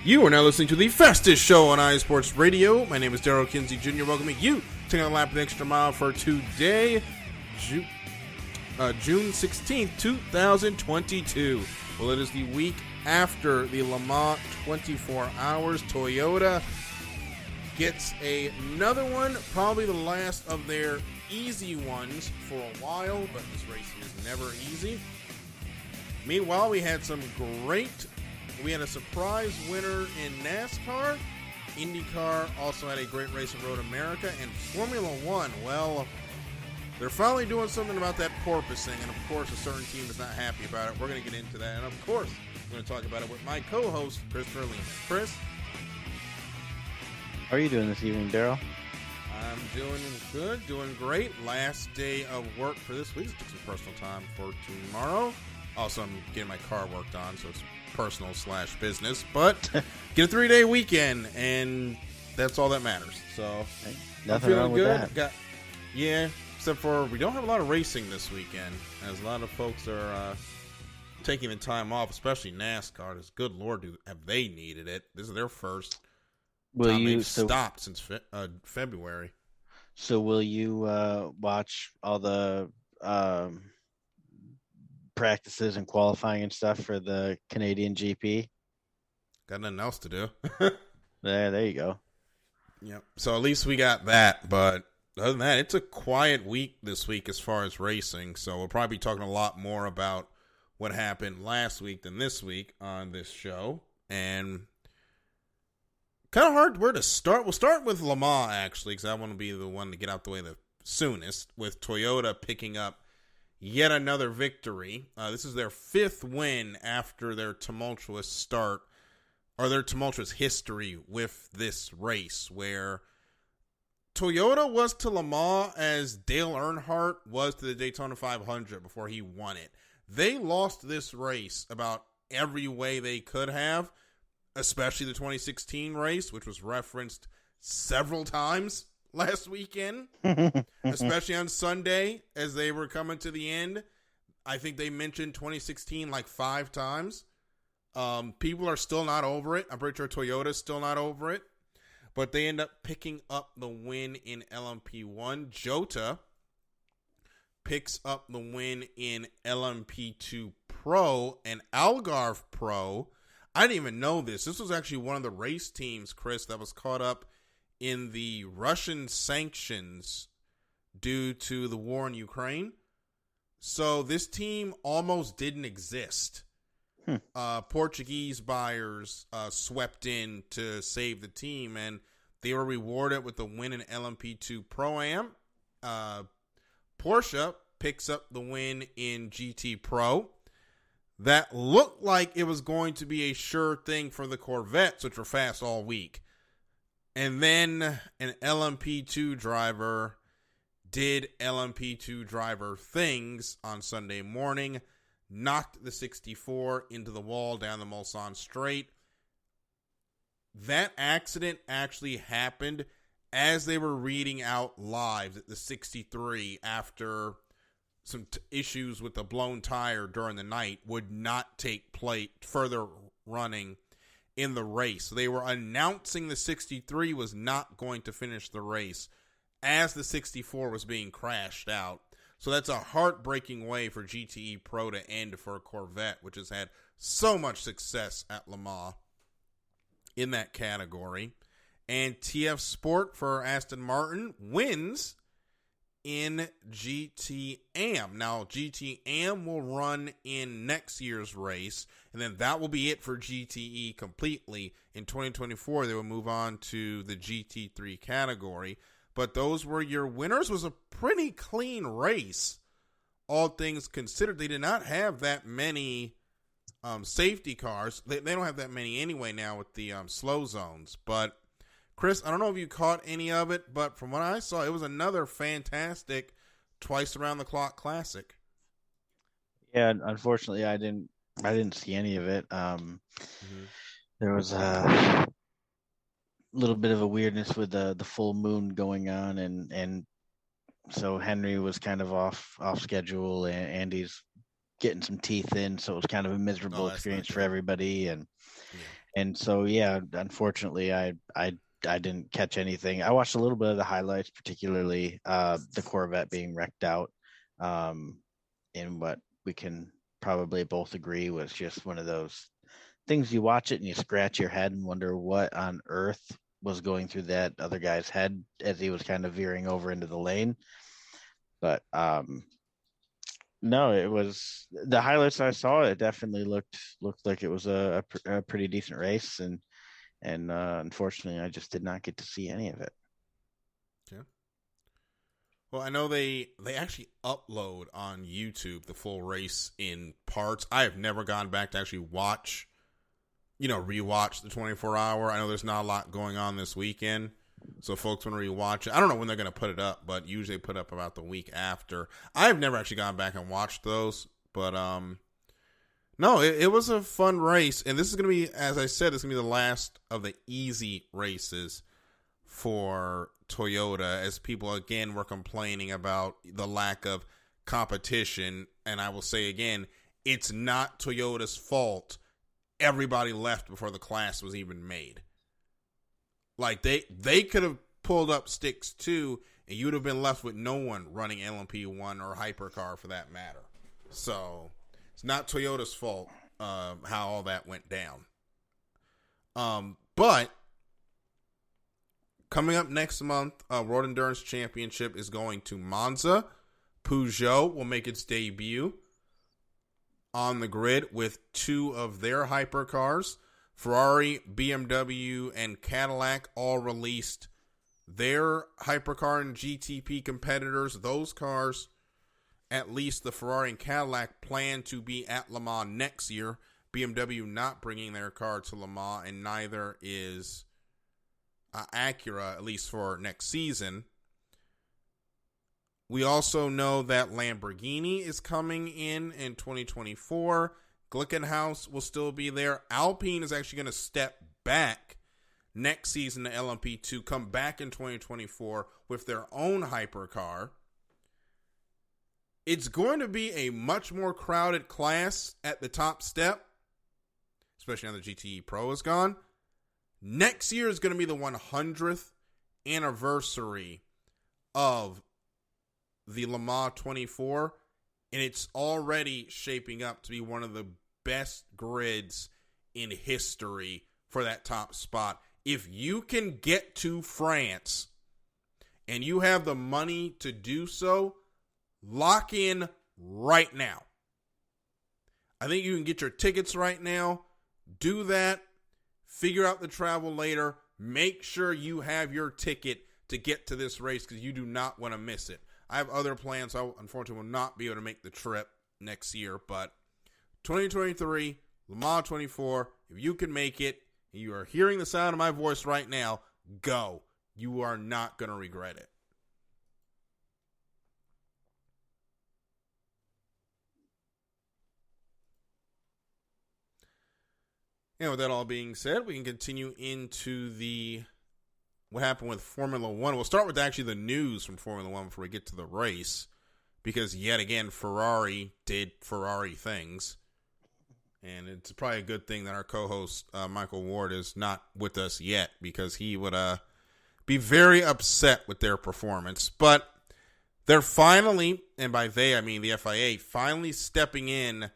You are now listening to the fastest show on iSports Radio. My name is Daryl Kinsey Jr. Welcoming you to the lap of the extra mile for today, June 16th, 2022. Well, it is the week after the Le Mans 24 Hours. Toyota gets another one, probably the last of their easy ones for a while, but this racing is never easy. Meanwhile, we had a surprise winner in NASCAR. IndyCar also had a great race in Road America. And Formula One, well, they're finally doing something about that porposing. And, of course, a certain team is not happy about it. We're going to get into that. And, of course, I'm going to talk about it with my co-host, Christopher Lehman. Chris? How are you doing this evening, Daryl? I'm doing good, doing great. Last day of work for this week. Took some personal time for tomorrow. Also, I'm getting my car worked on, so it's personal/business, but get a 3-day weekend, and that's all that matters. So nothing wrong with that. Except for we don't have a lot of racing this weekend, as a lot of folks are taking the time off, especially NASCAR. Good Lord, have they needed it? This is their first time they've stopped since February. So will you watch all the practices and qualifying and stuff for the Canadian GP? Got nothing else to do. There you go. Yep. So at least we got that, but other than that, it's a quiet week this week as far as racing. So we'll probably be talking a lot more about what happened last week than this week on this show. And kind of hard where to start. We'll start with Le Mans, actually, because I want to be the one to get out the way the soonest, with Toyota picking up yet another victory. This is their 5th win after their tumultuous start, or their tumultuous history with this race, where Toyota was to Le Mans as Dale Earnhardt was to the Daytona 500 before he won it. They lost this race about every way they could have, especially the 2016 race, which was referenced several times last weekend, especially on Sunday as they were coming to the end. I think they mentioned 2016 like 5 times. People are still not over it. I'm pretty sure Toyota's still not over it. But they end up picking up the win in LMP1. Jota picks up the win in LMP2 Pro and Algarve Pro. I didn't even know this. This was actually one of the race teams, Chris, that was caught up in the Russian sanctions due to the war in Ukraine. So this team almost didn't exist. Portuguese buyers swept in to save the team, and they were rewarded with the win in LMP2 Pro-Am. Porsche picks up the win in GT Pro. That looked like it was going to be a sure thing for the Corvettes, which were fast all week. And then an LMP2 driver did LMP2 driver things on Sunday morning, knocked the 64 into the wall down the Mulsanne Straight. That accident actually happened as they were reading out live that the 63, after some issues with the blown tire during the night, would not take place further running in the race. So they were announcing the 63 was not going to finish the race as the 64 was being crashed out. So that's a heartbreaking way for GTE Pro to end for a Corvette, which has had so much success at Le Mans in that category. And TF Sport for Aston Martin wins in GT-AM. Now, GT-AM will run in next year's race, and then that will be it for GTE completely. In 2024, they will move on to the GT3 category. But those were your winners. It was a pretty clean race, all things considered. They did not have that many safety cars. They don't have that many anyway now with the slow zones. But Chris, I don't know if you caught any of it, but from what I saw, it was another fantastic twice around the clock classic. Yeah, unfortunately, I didn't see any of it. There was a little bit of a weirdness with the full moon going on, and so Henry was kind of off schedule, and Andy's getting some teeth in, so it was kind of a miserable experience for everybody. And And so, yeah, unfortunately, I didn't catch anything. I watched a little bit of the highlights, particularly the Corvette being wrecked out, um, in what we can probably both agree was just one of those things you watch it and you scratch your head and wonder what on earth was going through that other guy's head as he was kind of veering over into the lane. But no, it was the highlights I saw. It definitely looked like it was a pretty decent race, and unfortunately, I just did not get to see any of it. Yeah. Well, I know they actually upload on YouTube the full race in parts. I have never gone back to actually watch, rewatch the 24-hour. I know there's not a lot going on this weekend, so folks want to rewatch it. I don't know when they're going to put it up, but usually put up about the week after. I have never actually gone back and watched those, but no, it was a fun race, and this is going to be, as I said, this is going to be the last of the easy races for Toyota, as people again were complaining about the lack of competition. And I will say again, it's not Toyota's fault everybody left before the class was even made. Like they could have pulled up sticks too, and you would have been left with no one running LMP1 or hypercar for that matter. So it's not Toyota's fault how all that went down. But coming up next month, World Endurance Championship is going to Monza. Peugeot will make its debut on the grid with two of their hypercars. Ferrari, BMW, and Cadillac all released their hypercar and GTP competitors. Those cars, at least the Ferrari and Cadillac, plan to be at Le Mans next year. BMW not bringing their car to Le Mans, and neither is Acura, at least for next season. We also know that Lamborghini is coming in 2024. Glickenhaus will still be there. Alpine is actually going to step back next season to LMP2, come back in 2024 with their own hypercar. It's going to be a much more crowded class at the top step, especially now the GTE Pro is gone. Next year is going to be the 100th anniversary of the Le Mans 24, and it's already shaping up to be one of the best grids in history for that top spot. If you can get to France and you have the money to do so, lock in right now. I think you can get your tickets right now. Do that. Figure out the travel later. Make sure you have your ticket to get to this race because you do not want to miss it. I have other plans. I unfortunately will not be able to make the trip next year, but 2023, Le Mans 24, if you can make it, and you are hearing the sound of my voice right now, go. You are not going to regret it. And with that all being said, we can continue into what happened with Formula One. We'll start with actually the news from Formula One before we get to the race, because yet again, Ferrari did Ferrari things. And it's probably a good thing that our co-host, Michael Ward, is not with us yet, because he would be very upset with their performance. But they're finally, and by they I mean the FIA, finally stepping in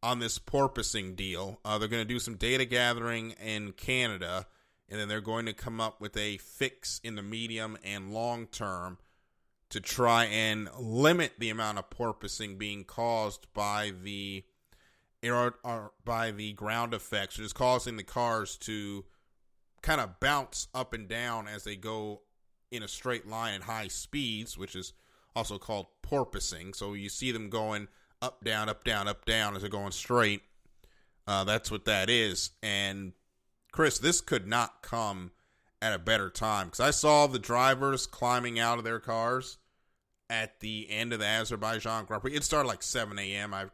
on this porpoising deal. They're going to do some data gathering in Canada, and then they're going to come up with a fix in the medium and long term to try and limit the amount of porpoising being caused by the ground effects, which is causing the cars to kind of bounce up and down as they go in a straight line at high speeds, which is also called porpoising. So you see them going up, down, up, down, up, down as they're going straight. That's what that is. And Chris, this could not come at a better time, because I saw the drivers climbing out of their cars at the end of the Azerbaijan Grand Prix. It started like 7 a.m. I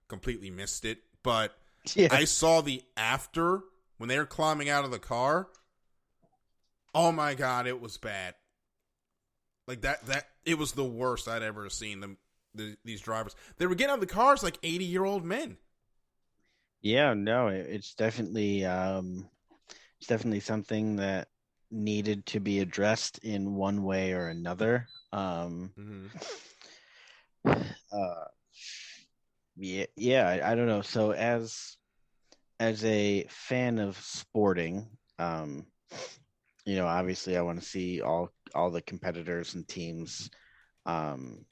completely missed it, but yeah. I saw the after when they were climbing out of the car. Oh my God, it was bad. Like that it was the worst I'd ever seen them. These drivers, they were getting out of the cars like 80-year-old men. Yeah, no, it's definitely It's definitely something that needed to be addressed in one way or another. Mm-hmm. Uh, yeah, I don't know. So as a fan of sporting, obviously I want to see all the competitors and teams um,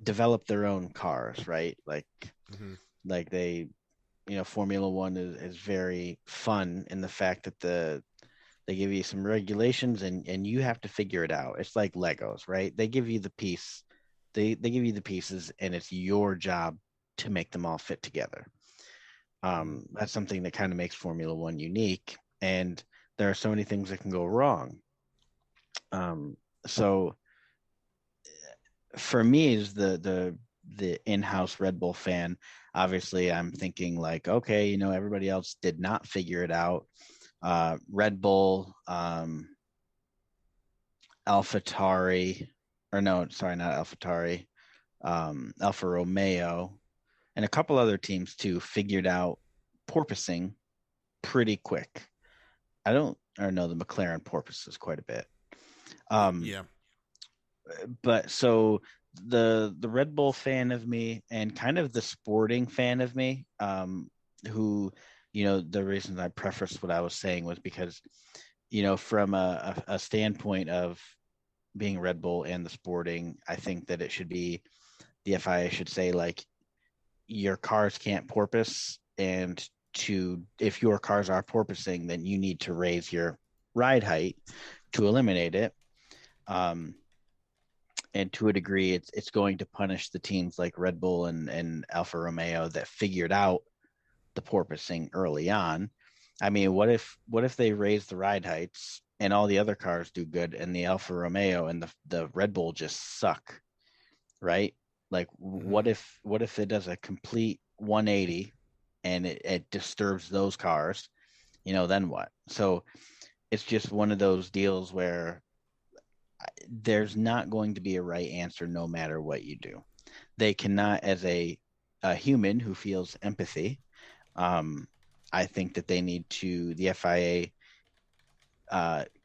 develop their own cars, right? Mm-hmm. Like they, Formula One is very fun in the fact that they give you some regulations and you have to figure it out. It's like Legos, right? They give you the piece, they give you the pieces, and it's your job to make them all fit together. Mm-hmm. That's something that kind of makes Formula One unique, and there are so many things that can go wrong. So for me, as the in-house Red Bull fan, obviously I'm thinking like, okay, everybody else did not figure it out. Red Bull, AlphaTauri, or no, sorry, not AlphaTauri, Alfa Romeo, and a couple other teams too figured out porpoising pretty quick. I don't, or no, the McLaren porpoises quite a bit. Yeah. But so the Red Bull fan of me and kind of the sporting fan of me, who, the reason I prefaced what I was saying was because, from a standpoint of being Red Bull and the sporting, I think that it should be the FIA should say like your cars can't porpoise, and if your cars are porpoising, then you need to raise your ride height to eliminate it. And to a degree, it's going to punish the teams like Red Bull and Alfa Romeo that figured out the porpoising early on. I mean, what if they raise the ride heights and all the other cars do good and the Alfa Romeo and the Red Bull just suck, right? Like Mm-hmm. what if it does a complete 180 and it disturbs those cars, then what? So it's just one of those deals where there's not going to be a right answer no matter what you do. They cannot, as a human who feels empathy, um, I think that the FIA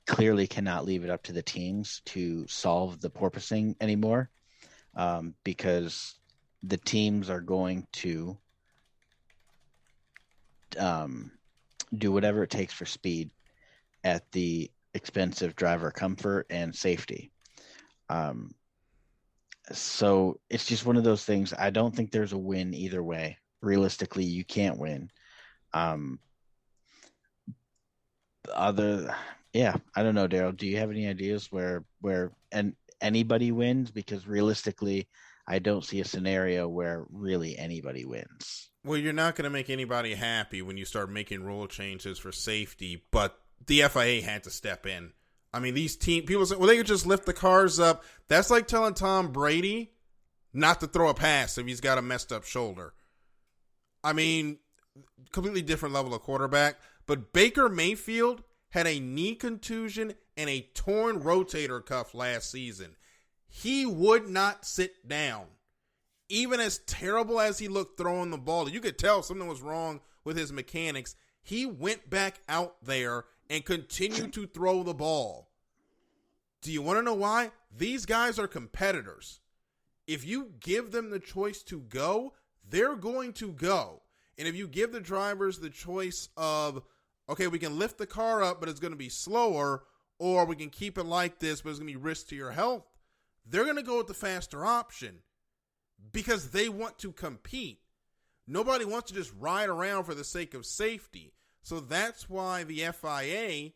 clearly cannot leave it up to the teams to solve the porpoising anymore, because the teams are going to um, do whatever it takes for speed at the expense of driver comfort and safety. Um, so it's just one of those things. I don't think there's a win either way. Realistically, you can't win. Um, other, yeah, I don't know, Daryl. Do you have any ideas where and anybody wins? Because realistically, I don't see a scenario where really anybody wins. Well, you're not going to make anybody happy when you start making rule changes for safety, but the FIA had to step in. I mean, these people say, well, they could just lift the cars up. That's like telling Tom Brady not to throw a pass if he's got a messed up shoulder. I mean, completely different level of quarterback. But Baker Mayfield had a knee contusion and a torn rotator cuff last season. He would not sit down. Even as terrible as he looked throwing the ball, you could tell something was wrong with his mechanics. He went back out there and continued to throw the ball. Do you want to know why? These guys are competitors. If you give them the choice to go, they're going to go. And if you give the drivers the choice of, okay, we can lift the car up, but it's going to be slower, or we can keep it like this, but it's going to be risk to your health, they're going to go with the faster option because they want to compete. Nobody wants to just ride around for the sake of safety. So that's why the FIA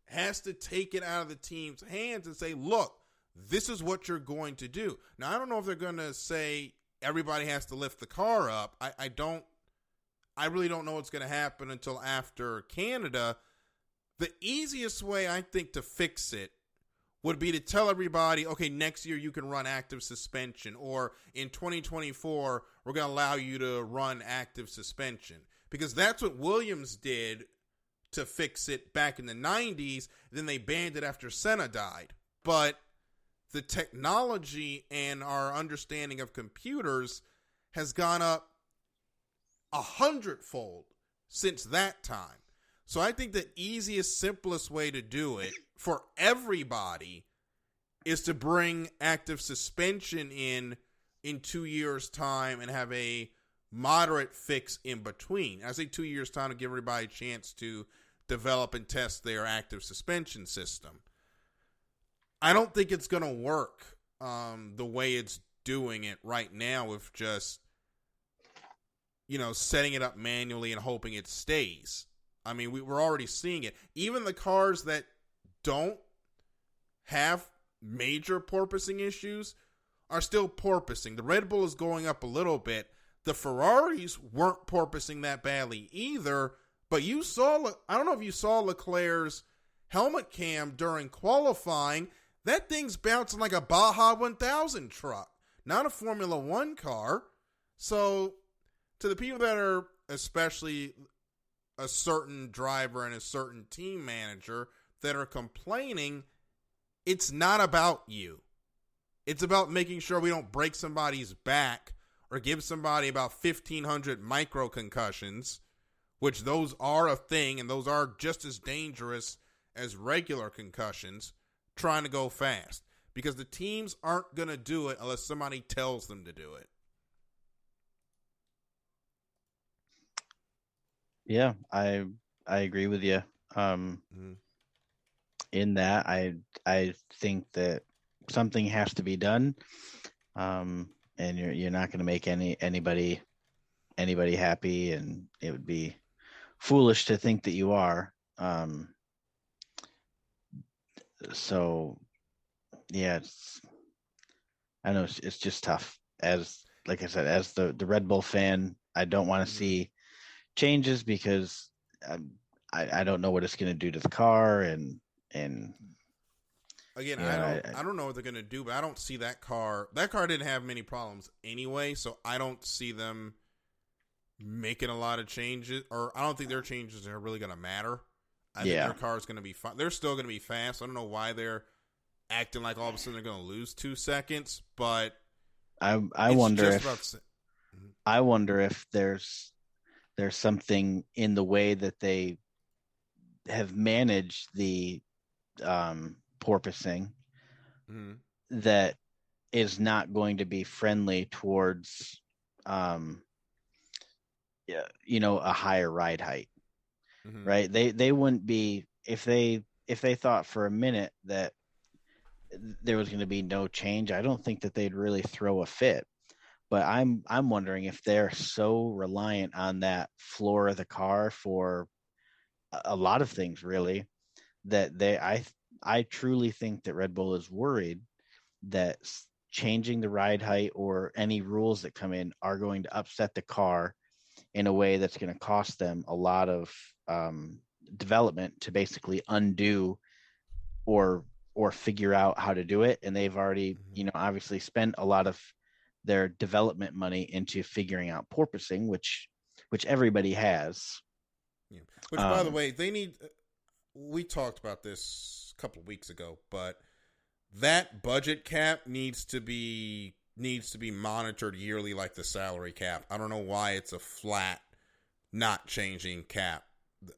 has to take it out of the team's hands and say, look, this is what you're going to do. Now, I don't know if they're going to say everybody has to lift the car up. I really don't know what's going to happen until after Canada. The easiest way, I think, to fix it would be to tell everybody, okay, next year you can run active suspension, or in 2024, we're going to allow you to run active suspension. Because that's what Williams did to fix it back in the 90s. Then they banned it after Senna died. But the technology and our understanding of computers has gone up 100-fold since that time. So I think the easiest, simplest way to do it for everybody is to bring active suspension in 2 years' time and have a moderate fix in between. I say 2 years' time to give everybody a chance to develop and test their active suspension system. I don't think it's going to work the way it's doing it right now with just, setting it up manually and hoping it stays. I mean, we're already seeing it. Even the cars that don't have major porpoising issues are still porpoising. The Red Bull is going up a little bit. The Ferraris weren't porpoising that badly either, but I don't know if you saw Leclerc's helmet cam during qualifying. That thing's bouncing like a Baja 1000 truck, not a Formula One car. So to the people that are, especially a certain driver and a certain team manager that are complaining, it's not about you. It's about making sure we don't break somebody's back or give somebody about 1,500 micro concussions, which those are a thing, and those are just as dangerous as regular concussions, trying to go fast. Because the teams aren't going to do it unless somebody tells them to do it. Yeah, I agree with you. In that, I think that something has to be done, and you're not going to make anybody happy, and it would be foolish to think that you are. So yeah, I know it's just tough. Like I said, as the Red Bull fan, I don't want to see changes because I don't know what it's going to do to the car, and again, I don't know what they're going to do, but I don't see that car. That car didn't have many problems anyway, so I don't see them making a lot of changes, or I don't think their changes are really going to matter. I think their car is going to be fine. They're still going to be fast. I don't know why they're acting like all of a sudden they're going to lose 2 seconds, but I wonder if there's something in the way that they have managed the porpoising that is not going to be friendly towards a higher ride height. Right? They wouldn't be, if they thought for a minute that there was going to be no change, I don't think that they'd really throw a fit. But I'm wondering if they're so reliant on that floor of the car for a lot of things, really, that I truly think that Red Bull is worried that changing the ride height or any rules that come in are going to upset the car in a way that's going to cost them a lot of development to basically undo or figure out how to do it. And they've already, obviously spent a lot of their development money into figuring out porpoising, which everybody has. Yeah. Which, by the way, we talked about this a couple of weeks ago, but that budget cap needs to be monitored yearly like the salary cap. I don't know why it's a flat, not changing cap.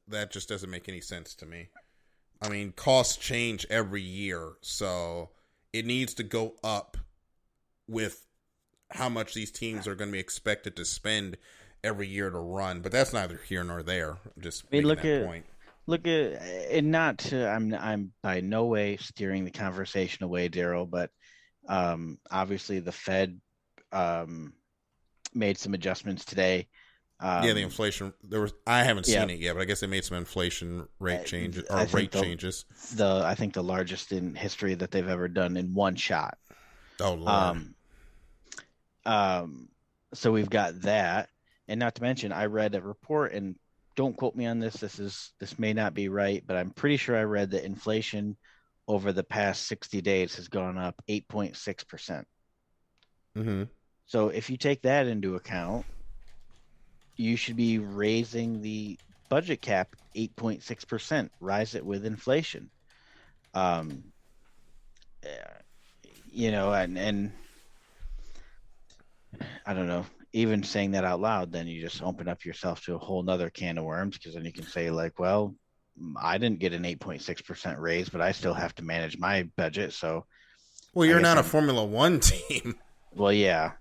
That just doesn't make any sense to me. I mean, costs change every year, so it needs to go up with how much these teams are going to be expected to spend every year to run. But that's neither here nor there. I'm just making that point. Look at, and not to, I'm by no way steering the conversation away, Daryl, but obviously the Fed made some adjustments today. The inflation. I haven't seen it yet, but I guess they made some inflation rate changes or rate changes. I think the largest in history that they've ever done in one shot. Oh Lord. So we've got that, and not to mention, I read a report, and don't quote me on this. This may not be right, but I'm pretty sure I read that inflation over the past 60 days has gone up 8.6%. So if you take that into account, you should be raising the budget cap 8.6%. Rise it with inflation. And I don't know. even saying that out loud, then you just open up yourself to a whole nother can of worms, because then you can say like, well, I didn't get an 8.6% raise, but I still have to manage my budget. So Well, I you're guess not a I'm, Formula One team. well, yeah,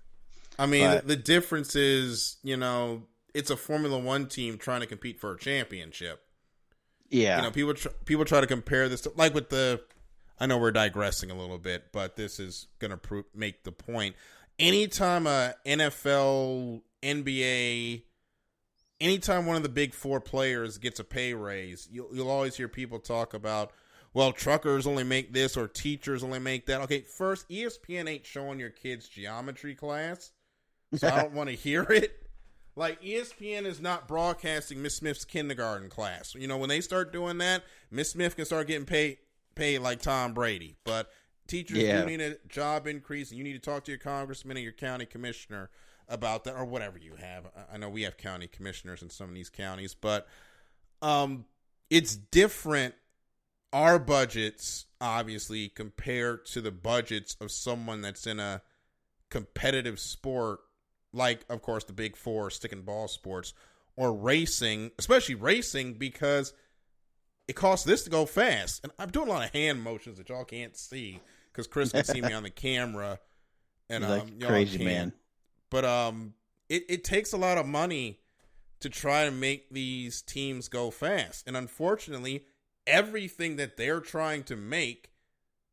I mean, but the difference is, it's a Formula One team trying to compete for a championship. yeah, People try to compare this to, like with the. I know we're digressing a little bit, but this is going to make the point. Anytime a NFL, NBA, anytime one of the big four players gets a pay raise, you'll always hear people talk about, well, truckers only make this or teachers only make that. Okay, first, ESPN ain't showing your kids geometry class, so I don't want to hear it. Like, ESPN is not broadcasting Miss Smith's kindergarten class. When they start doing that, Miss Smith can start getting paid like Tom Brady. But teachers do need a job increase, and you need to talk to your congressman and your county commissioner about that, or whatever you have. I know we have county commissioners in some of these counties, but it's different. Our budgets, obviously, compared to the budgets of someone that's in a competitive sport, like, of course, the big four, stick and ball sports, or racing, especially racing, because it costs this to go fast. And I'm doing a lot of hand motions that y'all can't see because Chris can see me on the camera. And like crazy man. But it takes a lot of money to try to make these teams go fast. And unfortunately, everything that they're trying to make,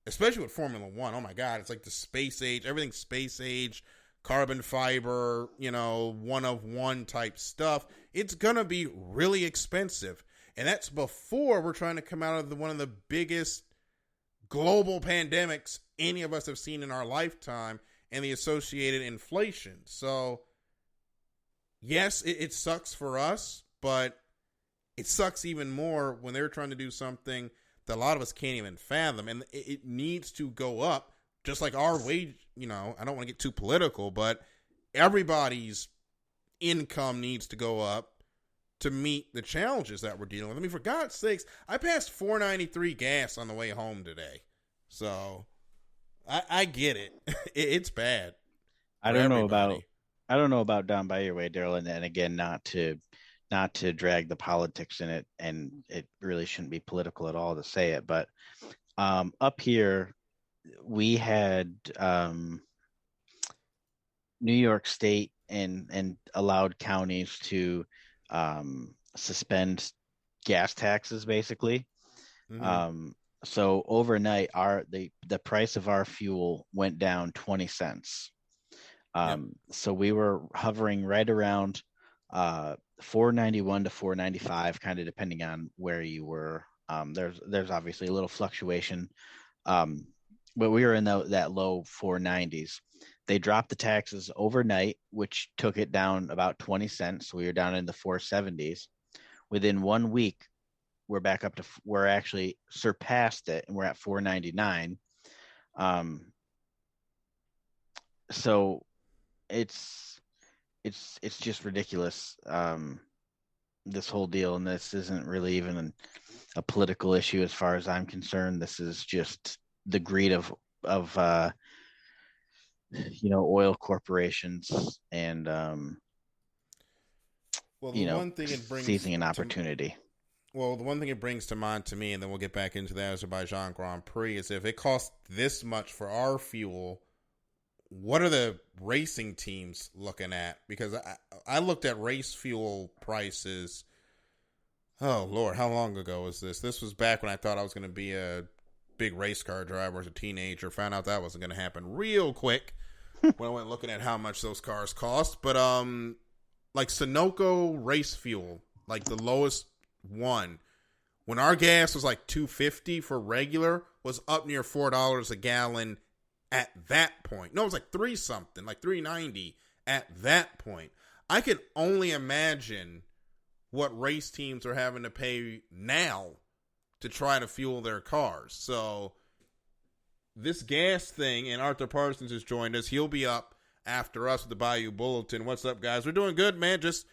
especially with Formula One, oh my God, it's like the space age, everything's space age, carbon fiber, one of one type stuff. It's going to be really expensive. And that's before we're trying to come out of one of the biggest global pandemics any of us have seen in our lifetime and the associated inflation. So, yes, it sucks for us, but it sucks even more when they're trying to do something that a lot of us can't even fathom. And it needs to go up, just like our wage. I don't want to get too political, but everybody's income needs to go up to meet the challenges that we're dealing with. I mean, for God's sakes, I passed $4.93 gas on the way home today. So I get it. It's bad. I don't know about down by your way, Daryl, and again, not to drag the politics in it, and it really shouldn't be political at all to say it, but up here we had New York State and allowed counties to suspend gas taxes, basically. Mm-hmm. So overnight, the price of our fuel went down 20 cents. So we were hovering right around $4.91 to $4.95, kind of depending on where you were. There's obviously a little fluctuation, but we were in that low 490s. They dropped the taxes overnight, which took it down about 20 cents. So we were down in the 470s. Within 1 week, we're actually surpassed it, and we're at 499. So it's just ridiculous, this whole deal. And this isn't really even a political issue as far as I'm concerned. This is just the greed of oil corporations and one thing it brings seizing an opportunity. The one thing it brings to mind to me, and then we'll get back into the Azerbaijan Grand Prix, is if it costs this much for our fuel, what are the racing teams looking at? Because I looked at race fuel prices. Oh, Lord, how long ago was this? This was back when I thought I was going to be a big race car driver as a teenager. Found out that wasn't going to happen real quick when I went looking at how much those cars cost. But like Sunoco race fuel, like the lowest one, when our gas was like $2.50 for regular, was up near $4 a gallon at that point. No, it was like $3 like $3.90 at that point. I can only imagine what race teams are having to pay now to try to fuel their cars. So this gas thing, and Arthur Parsons has joined us. He'll be up after us with the Bayou Bulletin. What's up, guys? We're doing good, man. Just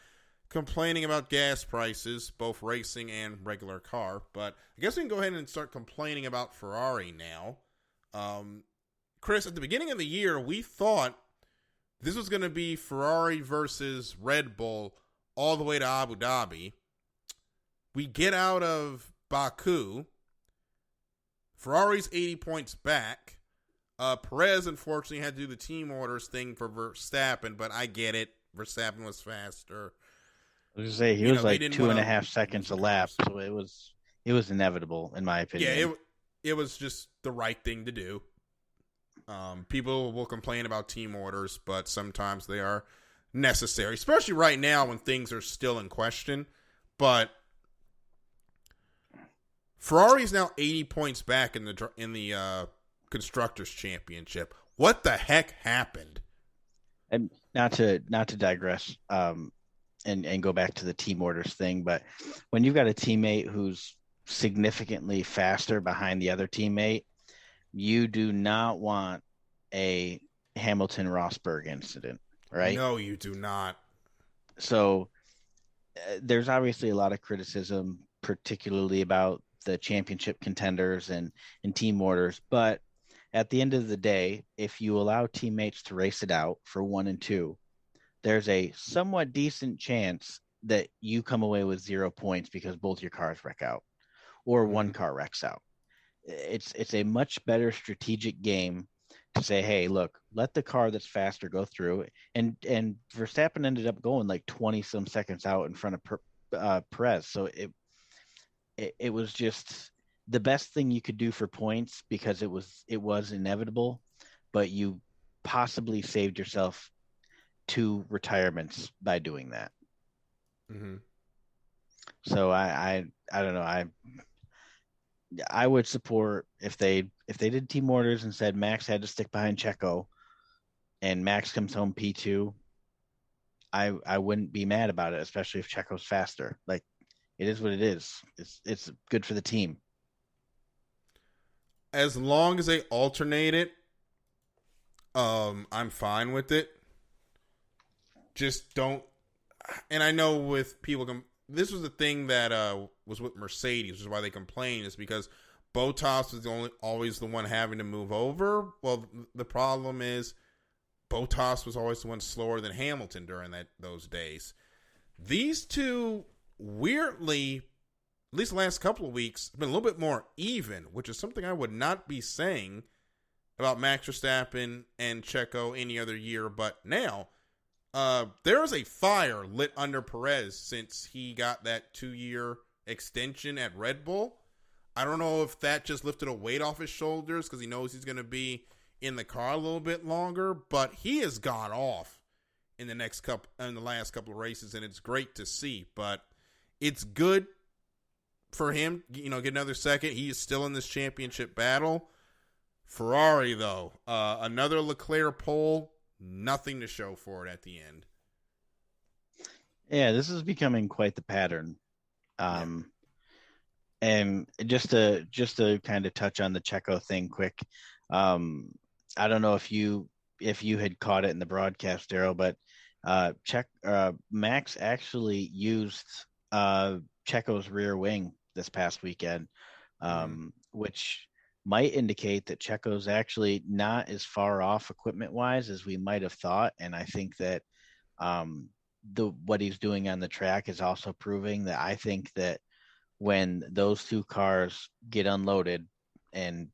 complaining about gas prices, both racing and regular car. But I guess we can go ahead and start complaining about Ferrari now. Chris, at the beginning of the year, we thought this was going to be Ferrari versus Red Bull all the way to Abu Dhabi. We get out of Baku. Ferrari's 80 points back. Perez, unfortunately, had to do the team orders thing for Verstappen, but I get it. Verstappen was faster. I was going to say, he was like 2.5 seconds a lap, so it was inevitable, in my opinion. Yeah, it was just the right thing to do. People will complain about team orders, but sometimes they are necessary, especially right now when things are still in question. But Ferrari is now 80 points back in the Constructors' Championship. What the heck happened? And not to digress, and go back to the team orders thing, but when you've got a teammate who's significantly faster behind the other teammate, you do not want a Hamilton-Rosberg incident, right? No, you do not. So there's obviously a lot of criticism, particularly about the championship contenders and team orders, but at the end of the day, if you allow teammates to race it out for 1 and 2, there's a somewhat decent chance that you come away with 0 points because both your cars wreck out or one car wrecks out. It's a much better strategic game to say, hey, look, let the car that's faster go through. And Verstappen ended up going like 20 some seconds out in front of Perez. So it was just the best thing you could do for points because it was inevitable, but you possibly saved yourself 2 retirements by doing that. Mm-hmm. So I don't know. I would support if they did team orders and said Max had to stick behind Checo and Max comes home P2. I wouldn't be mad about it, especially if Checo's faster. Like, it is what it is. It's good for the team. As long as they alternate it, I'm fine with it. Just don't. And I know with people, this was the thing that was with Mercedes, which is why they complain, is because Bottas was always the one having to move over. Well, the problem is Bottas was always the one slower than Hamilton during those days. These two, weirdly, at least the last couple of weeks, have been a little bit more even, which is something I would not be saying about Max Verstappen and Checo any other year. But now, there is a fire lit under Perez since he got that 2-year extension at Red Bull. I don't know if that just lifted a weight off his shoulders because he knows he's going to be in the car a little bit longer, but he has gone off in the last couple of races, and it's great to see. But it's good for him, get another second. He is still in this championship battle. Ferrari, though, another Leclerc pole, nothing to show for it at the end. Yeah, this is becoming quite the pattern. And just to kind of touch on the Checo thing quick, I don't know if you had caught it in the broadcast, Daryl, but Max actually used Checo's rear wing this past weekend, which might indicate that Checo's actually not as far off equipment-wise as we might have thought. And I think that what he's doing on the track is also proving that I think that when those two cars get unloaded and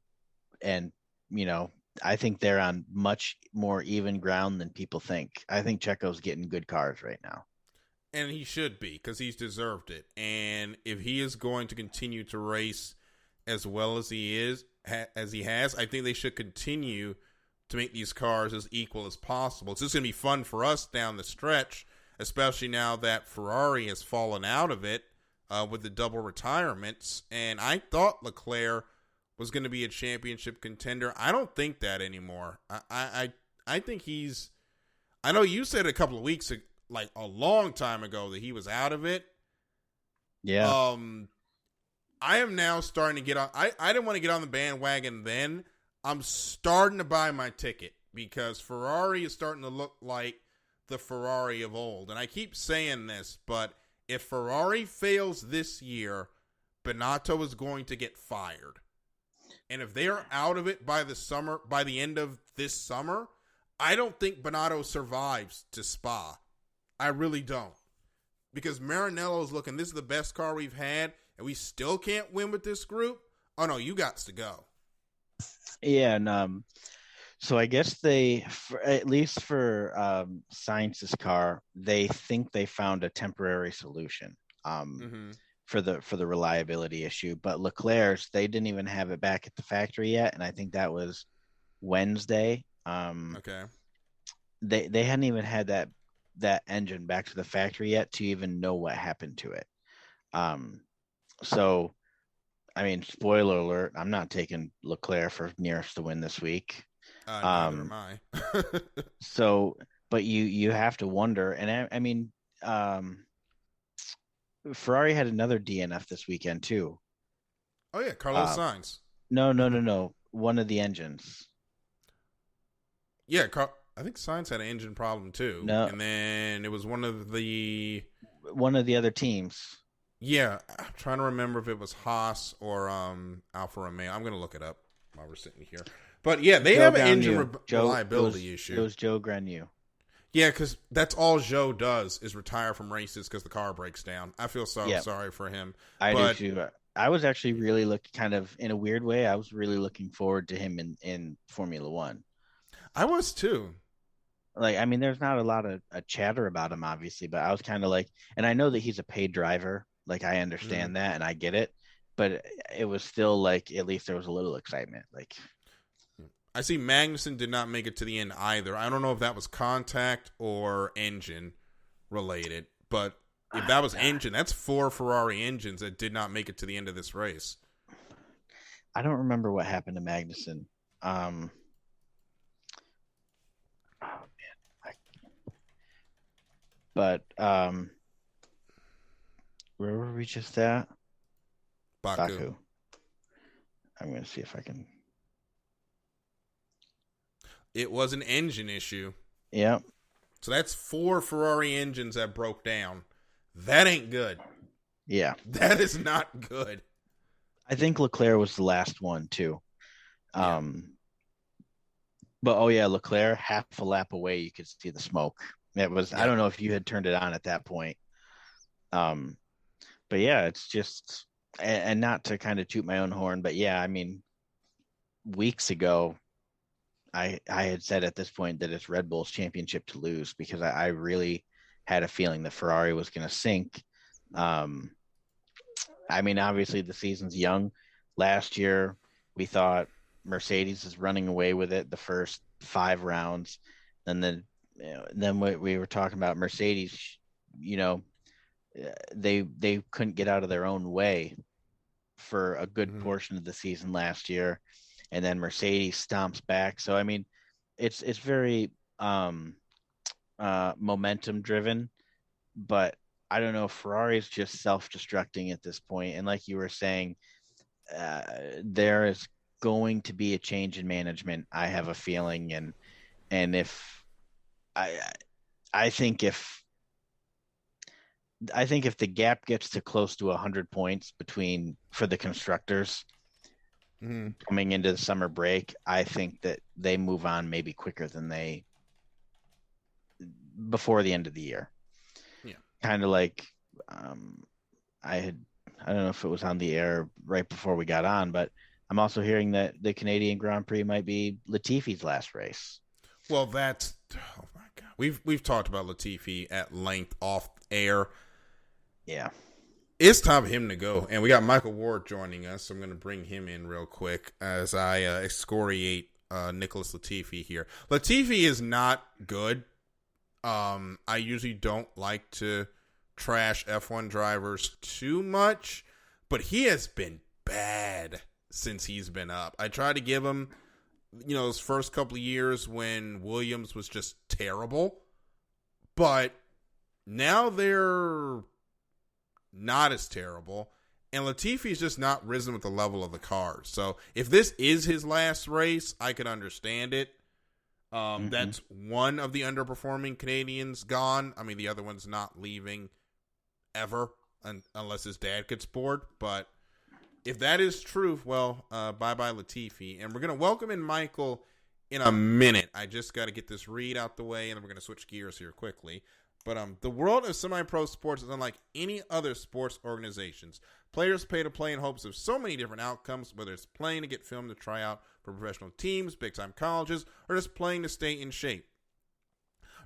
I think they're on much more even ground than people think. I think Checo's getting good cars right now. And he should be, because he's deserved it. And if he is going to continue to race as well as he has, I think they should continue to make these cars as equal as possible. It's just going to be fun for us down the stretch, especially now that Ferrari has fallen out of it with the double retirements. And I thought Leclerc was going to be a championship contender. I don't think that anymore. I think he's... I know you said a couple of weeks ago, like a long time ago, that he was out of it. Yeah. I am now starting to get on. I didn't want to get on the bandwagon then. I'm starting to buy my ticket because Ferrari is starting to look like the Ferrari of old. And I keep saying this, but if Ferrari fails this year, Binotto is going to get fired. And if they are out of it by the end of this summer, I don't think Binotto survives to Spa. I really don't. Because Maranello's looking, this is the best car we've had, and we still can't win with this group. Oh, no, you got to go. Yeah, and so I guess at least for Sainz's car, they think they found a temporary solution for the reliability issue. But Leclerc's, they didn't even have it back at the factory yet, and I think that was Wednesday. Okay. They hadn't even had that engine back to the factory yet to even know what happened to it. So, I mean, spoiler alert, I'm not taking Leclerc for nearest to win this week. Neither am I. So, but you have to wonder, and I mean, Ferrari had another DNF this weekend too. Oh yeah, Carlos Sainz. No. One of the engines. Yeah, I think Sainz had an engine problem too. No. And then it was one of the other teams. Yeah, I'm trying to remember if it was Haas or Alfa Romeo. I'm going to look it up while we're sitting here. But yeah, they have an engine reliability issue. It was Joe Grenu. Yeah, because that's all Joe does is retire from races because the car breaks down. I feel sorry for him. I do too. I was actually really kind of in a weird way. I was really looking forward to him in Formula One. I was too. Like, I mean, there's not a lot of chatter about him, obviously, but I was kind of like, and I know that he's a paid driver. Like, I understand that and I get it, but it was still like, at least there was a little excitement. Like, I see Magnussen did not make it to the end either. I don't know if that was contact or engine related, but if that was engine, that's 4 Ferrari engines that did not make it to the end of this race. I don't remember what happened to Magnussen. But where were we just at? Baku. I'm going to see if I can. It was an engine issue. Yeah. So that's 4 Ferrari engines that broke down. That ain't good. Yeah. That is not good. I think Leclerc was the last one too. Yeah. But Leclerc, half a lap away, you could see the smoke. It was, I don't know if you had turned it on at that point. But yeah, it's just, and not to kind of toot my own horn, but yeah, I mean, weeks ago, I had said at this point that it's Red Bull's championship to lose because I really had a feeling that Ferrari was going to sink. I mean, obviously the season's young. Last year, we thought Mercedes is running away with it the first 5 rounds. And then we were talking about Mercedes, they couldn't get out of their own way for a good portion of the season last year. And then Mercedes stomps back. So, I mean, it's very momentum driven, but I don't know. Ferrari is just self-destructing at this point. And like you were saying, there is going to be a change in management. I have a feeling. And if I think if the gap gets to close to 100 points for the constructors coming into the summer break, I think that they move on maybe quicker than before the end of the year. Yeah. Kind of like I don't know if it was on the air right before we got on, but I'm also hearing that the Canadian Grand Prix might be Latifi's last race. Well, oh my God. We've talked about Latifi at length off air. Yeah. It's time for him to go. And we got Michael Ward joining us, so I'm going to bring him in real quick as I excoriate Nicholas Latifi here. Latifi is not good. I usually don't like to trash F1 drivers too much, but he has been bad since he's been up. I tried to give him, his first couple of years when Williams was just terrible, but now they're not as terrible, and Latifi's just not risen with the level of the cars. So if this is his last race, I could understand it. That's one of the underperforming Canadians gone. I mean, the other one's not leaving ever unless his dad gets bored. But if that is true, well, bye-bye Latifi. And we're going to welcome in Michael in a minute. I just got to get this read out the way, and then we're going to switch gears here quickly. But the world of semi-pro sports is unlike any other sports organizations. Players pay to play in hopes of so many different outcomes, whether it's playing to get filmed to try out for professional teams, big-time colleges, or just playing to stay in shape.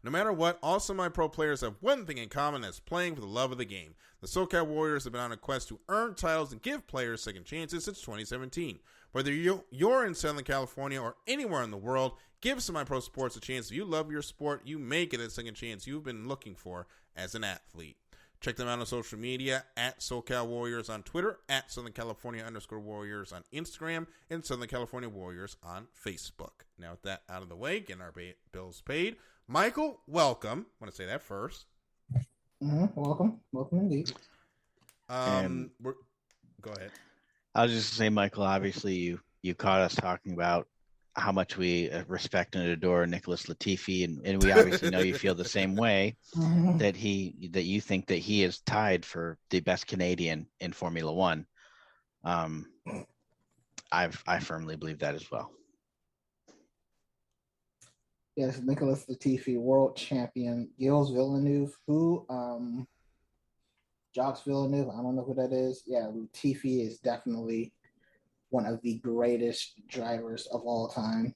No matter what, all semi-pro players have one thing in common, that's playing for the love of the game. The SoCal Warriors have been on a quest to earn titles and give players second chances since 2017. Whether you're in Southern California or anywhere in the world, give semi-pro sports a chance. If you love your sport, you make it a second chance you've been looking for as an athlete. Check them out on social media at SoCal Warriors on Twitter, at Southern California _Warriors on Instagram, and Southern California Warriors on Facebook. Now with that out of the way, getting our bills paid. Michael, welcome. I want to say that first. Welcome indeed. Go ahead. I was just going to say, Michael, obviously you caught us talking about how much we respect and adore Nicholas Latifi, and we obviously know you feel the same way, that you think that he is tied for the best Canadian in Formula One. I firmly believe that as well. Yes, Nicholas Latifi, world champion. Gilles Villeneuve, Jacques Villeneuve, I don't know who that is. Yeah, Latifi is definitely one of the greatest drivers of all time.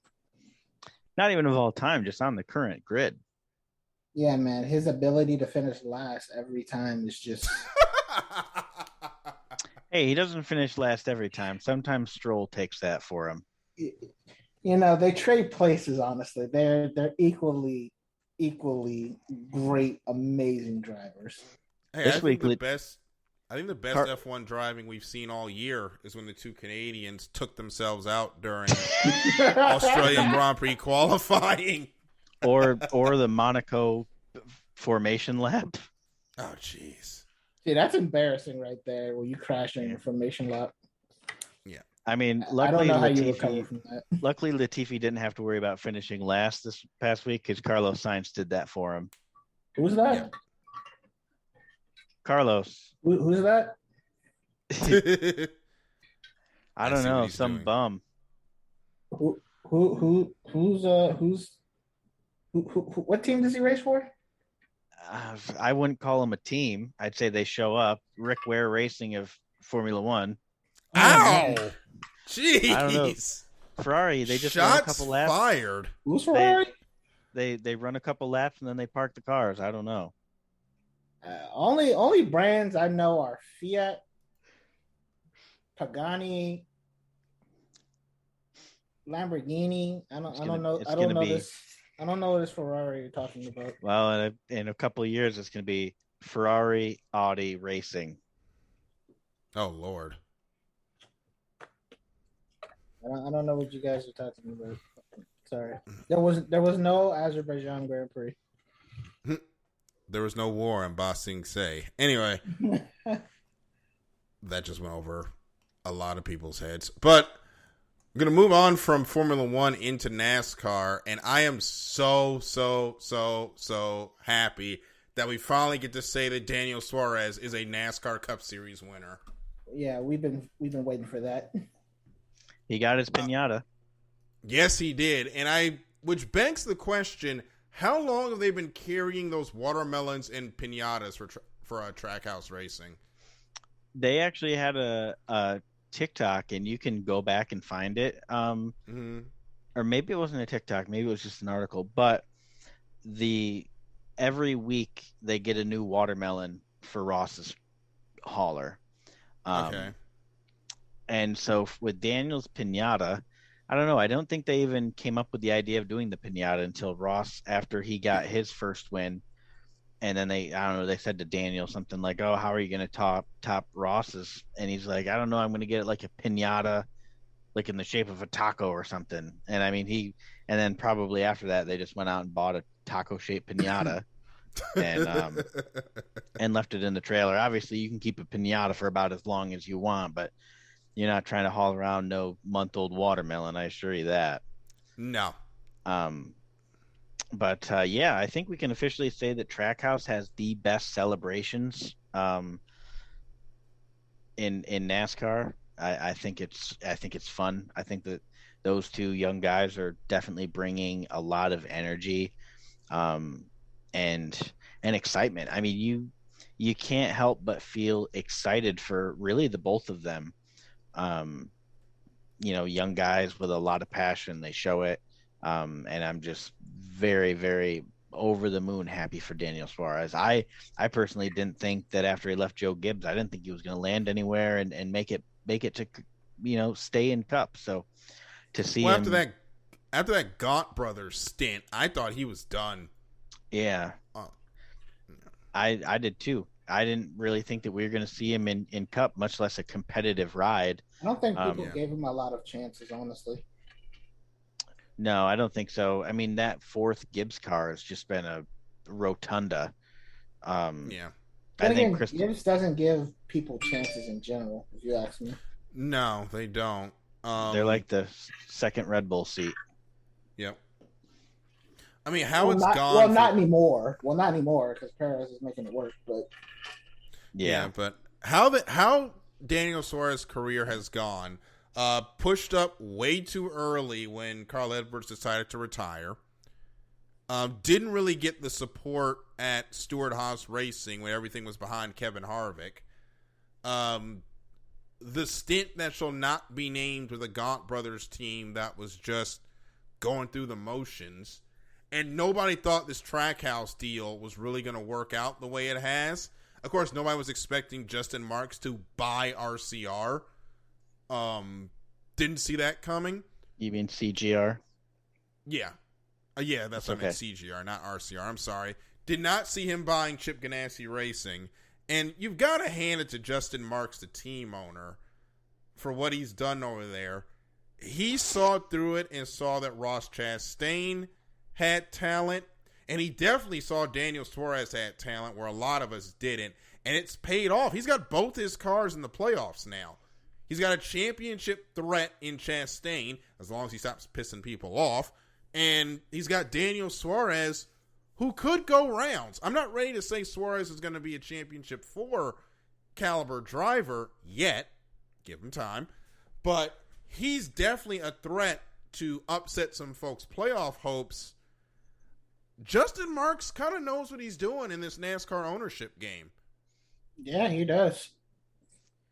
Not even of all time, just on the current grid. Yeah, man, his ability to finish last every time is just... Hey, he doesn't finish last every time. Sometimes Stroll takes that for him. You know, they trade places, honestly. They're equally great, amazing drivers. Hey, I think the best F1 driving we've seen all year is when the two Canadians took themselves out during Australian Grand Prix qualifying. or the Monaco formation lap. Oh, jeez. See, that's embarrassing right there when you crash in your formation lap. Yeah. I mean, luckily Latifi didn't have to worry about finishing last this past week because Carlos Sainz did that for him. Who's that? Yeah. Carlos. Who's that? I don't know, some doing. Bum. What team does he race for? I wouldn't call him a team. I'd say they show up. Rick Ware Racing of Formula One. Ow! Jeez. I don't know. Ferrari, they just run a couple laps. Fired. Who's Ferrari? They run a couple laps and then they park the cars. I don't know. Only brands I know are Fiat, Pagani, Lamborghini. I don't know this Ferrari you're talking about. Well, in a couple of years, it's going to be Ferrari, Audi Racing. Oh Lord! I don't know what you guys are talking about. Sorry, there was no Azerbaijan Grand Prix. There was no war in Ba Sing Se. Anyway, that just went over a lot of people's heads. But I'm going to move on from Formula One into NASCAR, and I am so happy that we finally get to say that Daniel Suarez is a NASCAR Cup Series winner. Yeah, we've been waiting for that. He got his piñata. Yes, he did. Which begs the question, how long have they been carrying those watermelons and piñatas for Trackhouse Racing? They actually had a TikTok, and you can go back and find it. Or maybe it wasn't a TikTok, maybe it was just an article. But every week they get a new watermelon for Ross's hauler. Okay. And so with Daniel's piñata, I don't know. I don't think they even came up with the idea of doing the piñata until Ross, after he got his first win. And then they said to Daniel something like, "Oh, how are you going to top Ross's?" And he's like, "I don't know. I'm going to get it like a piñata, like in the shape of a taco or something." And I mean, and then probably after that, they just went out and bought a taco-shaped piñata and left it in the trailer. Obviously, you can keep a piñata for about as long as you want, but you're not trying to haul around no month-old watermelon, I assure you that. No. But yeah, I think we can officially say that Trackhouse has the best celebrations in NASCAR. I think it's fun. I think that those two young guys are definitely bringing a lot of energy, and excitement. I mean, you can't help but feel excited for really the both of them. Um, young guys with a lot of passion. They show it, and I'm just very, very over the moon happy for Daniel Suarez. I personally didn't think that after he left Joe Gibbs, I didn't think he was going to land anywhere and make it to stay in Cup. So to see Well, him after that Gaunt Brothers stint, I thought he was done. yeah, I did too. I didn't really think that we were going to see him in Cup, much less a competitive ride. I don't think people gave him a lot of chances, honestly. No, I don't think so. I mean, that fourth Gibbs car has just been a rotunda. Yeah. I think Gibbs doesn't give people chances in general, if you ask me. No, they don't. They're like the second Red Bull seat. Yep. I mean, how it's gone. Well, not anymore. Well, not anymore because Perez is making it work. But yeah, but how Daniel Suarez's career has gone, pushed up way too early when Carl Edwards decided to retire. Didn't really get the support at Stewart-Haas Racing when everything was behind Kevin Harvick. The stint that shall not be named with the Gaunt Brothers team that was just going through the motions. And nobody thought this Trackhouse deal was really going to work out the way it has. Of course, nobody was expecting Justin Marks to buy RCR. Didn't see that coming. You mean CGR? Yeah. Yeah, that's what I meant, CGR, not RCR. I'm sorry. Did not see him buying Chip Ganassi Racing. And you've got to hand it to Justin Marks, the team owner, for what he's done over there. He saw through it and saw that Ross Chastain had talent, and he definitely saw Daniel Suarez had talent where a lot of us didn't, and it's paid off. He's got both his cars in the playoffs now. He's got a championship threat in Chastain, as long as he stops pissing people off, and he's got Daniel Suarez, who could go rounds. I'm not ready to say Suarez is going to be a championship 4 caliber driver yet. Give him time. But he's definitely a threat to upset some folks' playoff hopes. Justin Marks kind of knows what he's doing in this NASCAR ownership game. Yeah, he does.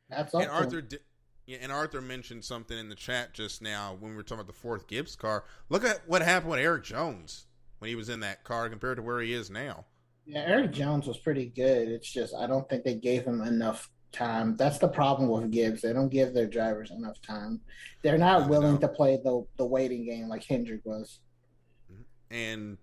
That's and Arthur mentioned something in the chat just now when we were talking about the fourth Gibbs car. Look at what happened with Eric Jones when he was in that car compared to where he is now. Yeah, Eric Jones was pretty good. It's just I don't think they gave him enough time. That's the problem with Gibbs. They don't give their drivers enough time. They're not willing to play the waiting game like Hendrick was. And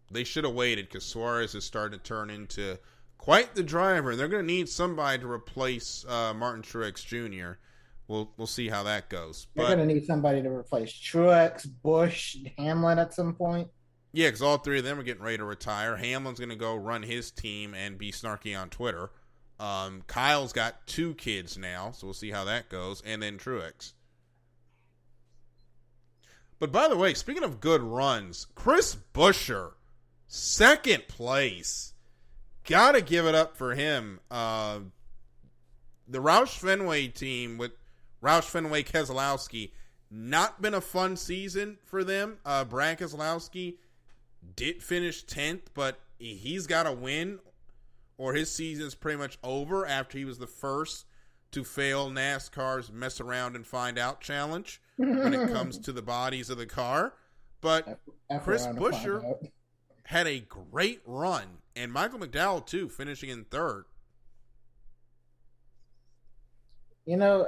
they should have waited because Suarez is starting to turn into quite the driver. They're going to need somebody to replace Martin Truex Jr. We'll see how that goes. They're going to need somebody to replace Truex, Busch, Hamlin at some point. Yeah, because all three of them are getting ready to retire. Hamlin's going to go run his team and be snarky on Twitter. Kyle's got 2 kids now, so we'll see how that goes. And then Truex. But by the way, speaking of good runs, Chris Buescher, 2nd place. Got to give it up for him. The Roush Fenway team with Roush Fenway Keselowski, not been a fun season for them. Brad Keselowski did finish 10th, but he's got to win or his season's pretty much over after he was the first to fail NASCAR's mess around and find out challenge when it comes to the bodies of the car. But Chris Buescher had a great run, and Michael McDowell too, finishing in 3rd. You know,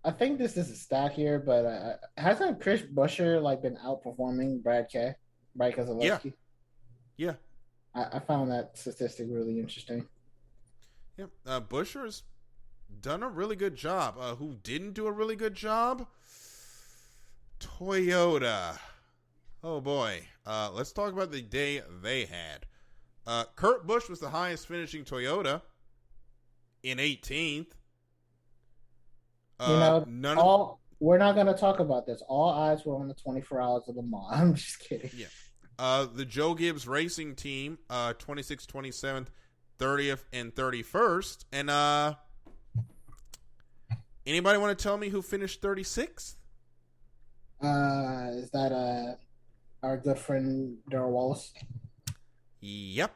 I think this is a stat here, but hasn't Chris Buescher been outperforming Brad Keselowski? Yeah. I found that statistic really interesting. Yeah, Buescher's done a really good job. Who didn't do a really good job? Toyota. Oh boy. Let's talk about the day they had. Kurt Busch was the highest finishing Toyota in 18th. We're not going to talk about this. All eyes were on the 24 Hours of Le Mans. I'm just kidding. Yeah. The Joe Gibbs Racing Team, 26th, 27th, 30th, and 31st. And Anybody want to tell me who finished 36th? Is that our good friend Darrell Wallace? Yep.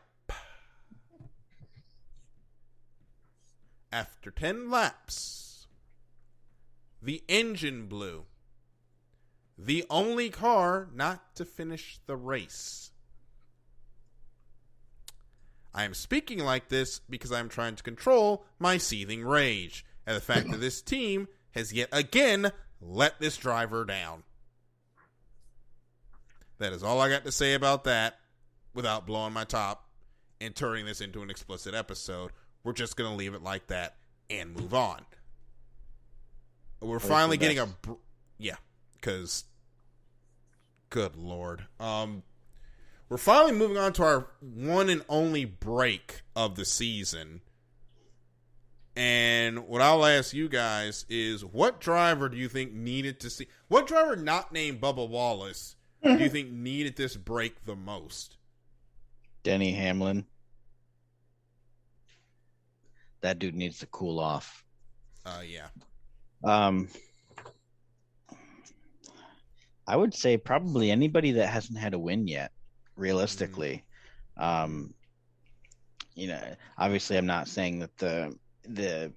After 10 laps, the engine blew. The only car not to finish the race. I am speaking like this because I am trying to control my seething rage at the fact that this team has yet again let this driver down. That is all I got to say about that without blowing my top and turning this into an explicit episode. We're just going to leave it like that and move on. We're finally getting a... Yeah, because... Good Lord. We're finally moving on to our one and only break of the season. And what I'll ask you guys is, what driver do you think needed to see... What driver not named Bubba Wallace do you think needed this break the most? Denny Hamlin. That dude needs to cool off. Yeah. I would say probably anybody that hasn't had a win yet, realistically. Obviously I'm not saying that the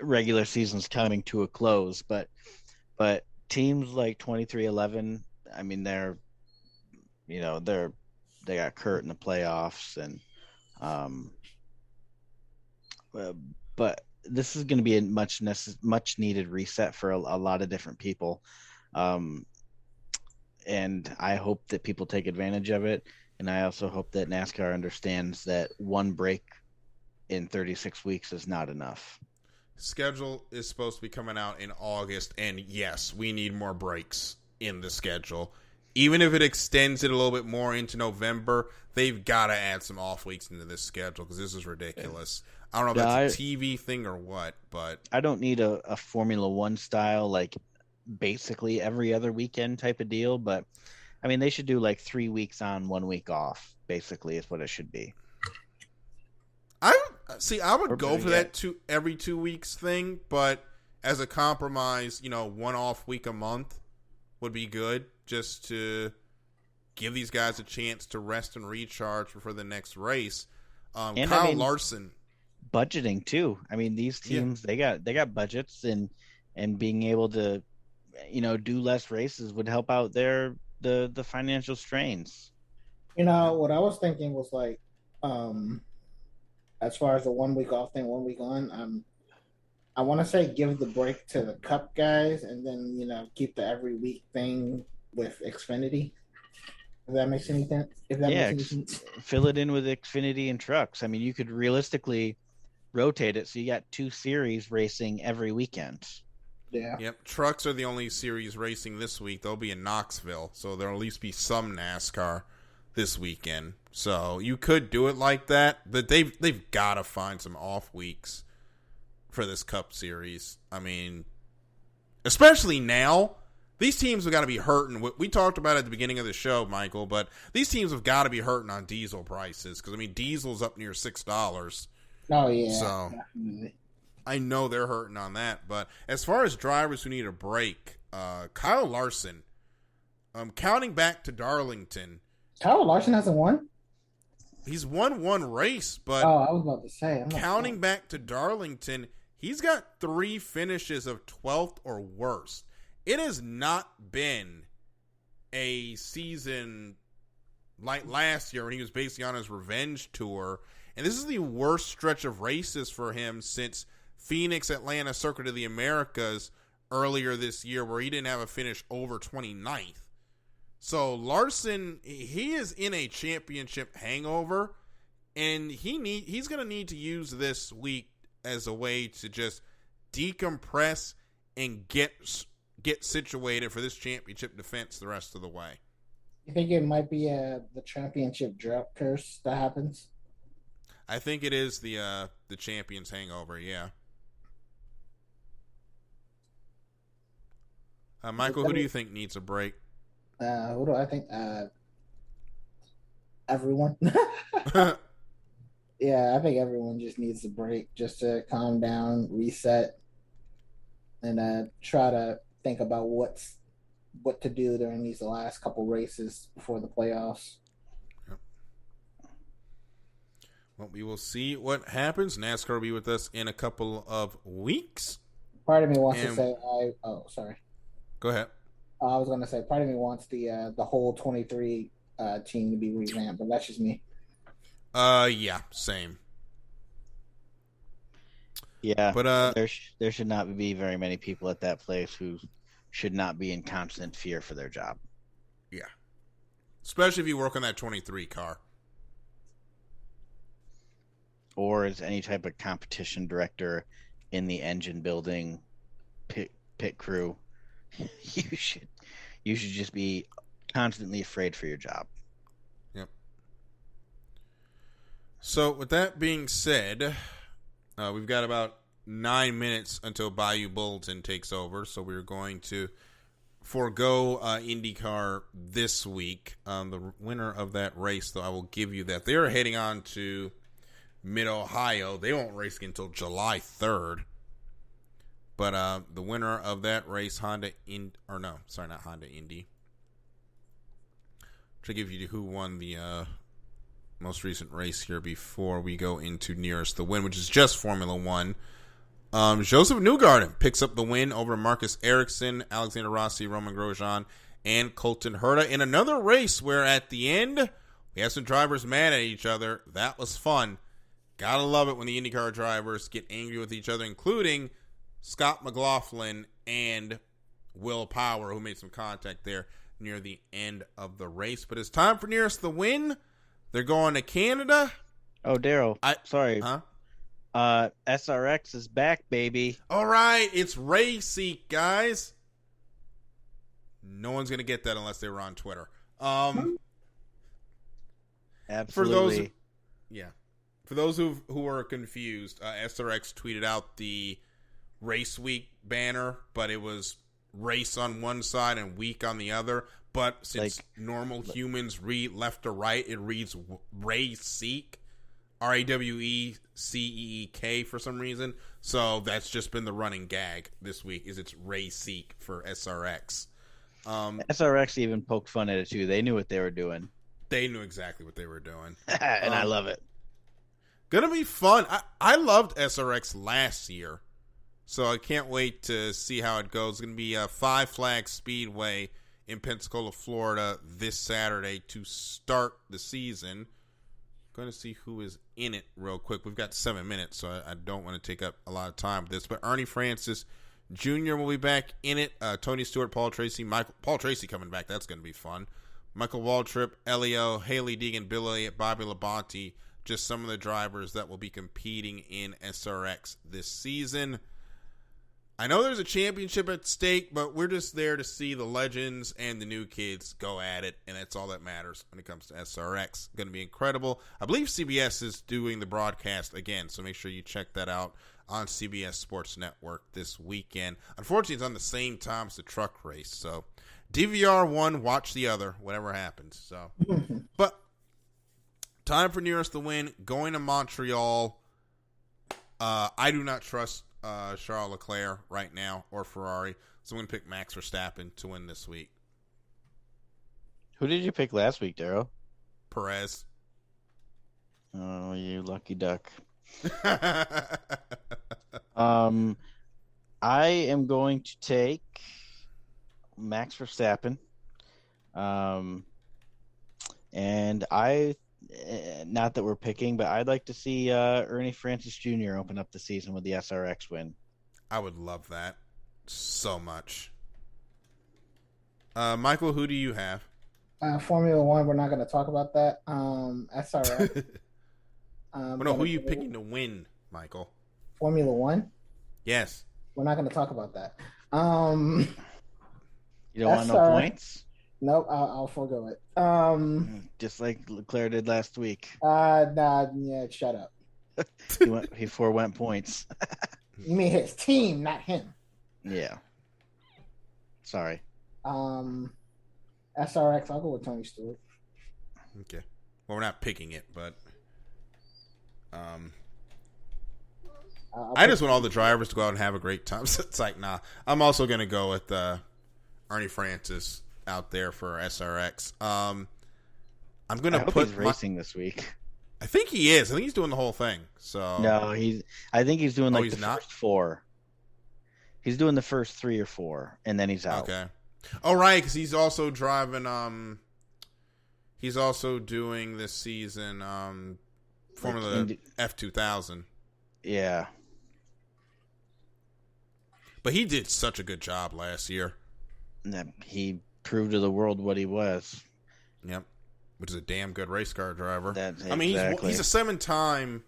regular season's coming to a close, but teams like 23-11, I mean, they got Kurt in the playoffs, and but this is going to be a much needed reset for a lot of different people. And I hope that people take advantage of it. And I also hope that NASCAR understands that one break in 36 weeks is not enough. Schedule is supposed to be coming out in August. And yes, we need more breaks in the schedule. Even if it extends it a little bit more into November, they've got to add some off weeks into this schedule because this is ridiculous. I don't know if that's a TV thing or what, but I don't need a Formula One style, like basically every other weekend type of deal. But I mean, they should do like 3 weeks on, 1 week off, basically, is what it should be. I would go for that every 2 weeks thing, but as a compromise, one off week a month would be good, just to give these guys a chance to rest and recharge before the next race. Kyle Larson. Budgeting too. I mean, these teams, they got budgets, and being able to, do less races would help out the financial strains. What I was thinking was like, as far as the 1 week off thing, 1 week on, I want to say give the break to the Cup guys, and then makes the every week thing with Xfinity. If that makes any sense. Fill it in with Xfinity and trucks. I mean, you could realistically rotate it so you got 2 series racing every weekend. Yeah. Yep. Trucks are the only series racing this week. They'll be in Knoxville, so there'll at least be some NASCAR this weekend. So you could do it like that, but they've got to find some off weeks for this Cup Series. I mean, especially now, these teams have got to be hurting. We talked about it at the beginning of the show, Michael, but these teams have got to be hurting on diesel prices because, I mean, diesel's up near $6. Oh, yeah. So definitely. I know they're hurting on that. But as far as drivers who need a break, Kyle Larson, counting back to Darlington. Kyle Larson hasn't won? He's won one race, but I was about to say. Counting back to Darlington, he's got 3 finishes of 12th or worse. It has not been a season like last year when he was basically on his revenge tour. And this is the worst stretch of races for him since Phoenix, Atlanta, Circuit of the Americas earlier this year, where he didn't have a finish over 29th. So Larson, he is in a championship hangover, and he's going to need to use this week as a way to just decompress and get situated for this championship defense the rest of the way. You think it might be the championship drought curse that happens? I think it is the champion's hangover, yeah. Michael, who do you think needs a break? Who do I think? Everyone. Yeah, I think everyone just needs a break just to calm down, reset, and try to think about what to do during these last couple races before the playoffs. Yep. Well, we will see what happens. NASCAR will be with us in a couple of weeks. Part of me wants to say, sorry. Go ahead. I was going to say, part of me wants the whole 23 team to be revamped, but that's just me. Yeah, same. Yeah, but there should not be very many people at that place who should not be in constant fear for their job. Yeah, especially if you work on that 23 car, or as any type of competition director in the engine building pit crew. You should just be constantly afraid for your job. Yep. So with that being said, we've got about 9 minutes until Bayou Bulletin takes over, so we're going to forego IndyCar this week. The winner of that race, though, I will give you that. They're heading on to Mid-Ohio. They won't race until July 3rd. But the winner of that race, Indy. To give you who won the most recent race here before we go into nearest the win, which is just Formula One. Joseph Newgarden picks up the win over Marcus Ericsson, Alexander Rossi, Roman Grosjean, and Colton Herta in another race where at the end we had some drivers mad at each other. That was fun. Gotta love it when the IndyCar drivers get angry with each other, including Scott McLaughlin and Will Power, who made some contact there near the end of the race. But it's time for nearest the win. They're going to Canada. Oh, Daryl. Sorry. Huh? SRX is back, baby. All right. It's Race Seek, guys. No one's going to get that unless they were on Twitter. Absolutely. For those who are confused, SRX tweeted out the Race Week banner, but it was race on one side and week on the other. But since normal humans read left to right, it reads Race Seek, RAWECEEK for some reason. So that's just been the running gag this week. Is it's Race Seek for SRX. SRX even poked fun at it too. They knew what they were doing. They knew exactly what they were doing, and I love it. Gonna be fun. I loved SRX last year. So I can't wait to see how it goes. It's going to be a Five Flags Speedway in Pensacola, Florida this Saturday to start the season. Going to see who is in it real quick. We've got 7 minutes, so I don't want to take up a lot of time with this. But Ernie Francis Jr. will be back in it. Tony Stewart, Paul Tracy, Paul Tracy coming back. That's going to be fun. Michael Waltrip, Elio, Haley Deegan, Billy, Bobby Labonte. Just some of the drivers that will be competing in SRX this season. I know there's a championship at stake, but we're just there to see the legends and the new kids go at it, and that's all that matters when it comes to SRX. Going to be incredible. I believe CBS is doing the broadcast again, so make sure you check that out on CBS Sports Network this weekend. Unfortunately, it's on the same time as the truck race, so DVR one, watch the other, whatever happens. So, but time for nearest the win, going to Montreal. I do not trust Charles Leclerc right now or Ferrari, so I'm going to pick Max Verstappen to win this week. Who did you pick last week, Darryl? Perez. Oh, you lucky duck. I am going to take Max Verstappen. And not that we're picking, but I'd like to see Ernie Francis Jr. open up the season with the SRX win. I would love that so much. Michael, who do you have? Formula One, we're not going to talk about that. SRX. No, who are you picking to win, Michael? Formula One? Yes. We're not going to talk about that. You don't want no points? Nope, I'll forego it. Just like Leclerc did last week. Shut up. He forewent points. You mean his team, not him. Yeah. Sorry. SRX, I'll go with Tony Stewart. Okay. Well, we're not picking it, but I just want all the drivers to go out and have a great time. So it's like, nah. I'm also going to go with Ernie Francis out there for SRX. I'm going to put he's racing this week. I think he is. I think he's doing the whole thing. So no, I think he's doing he's not? First 4. He's doing the first 3 or 4, and then he's out. Okay. Oh, right, because he's also driving. He's also doing this season Formula F2000. Yeah. But he did such a good job last year. He proved to the world what he was. Yep. Which is a damn good race car driver. Exactly. I mean, he's a 7-time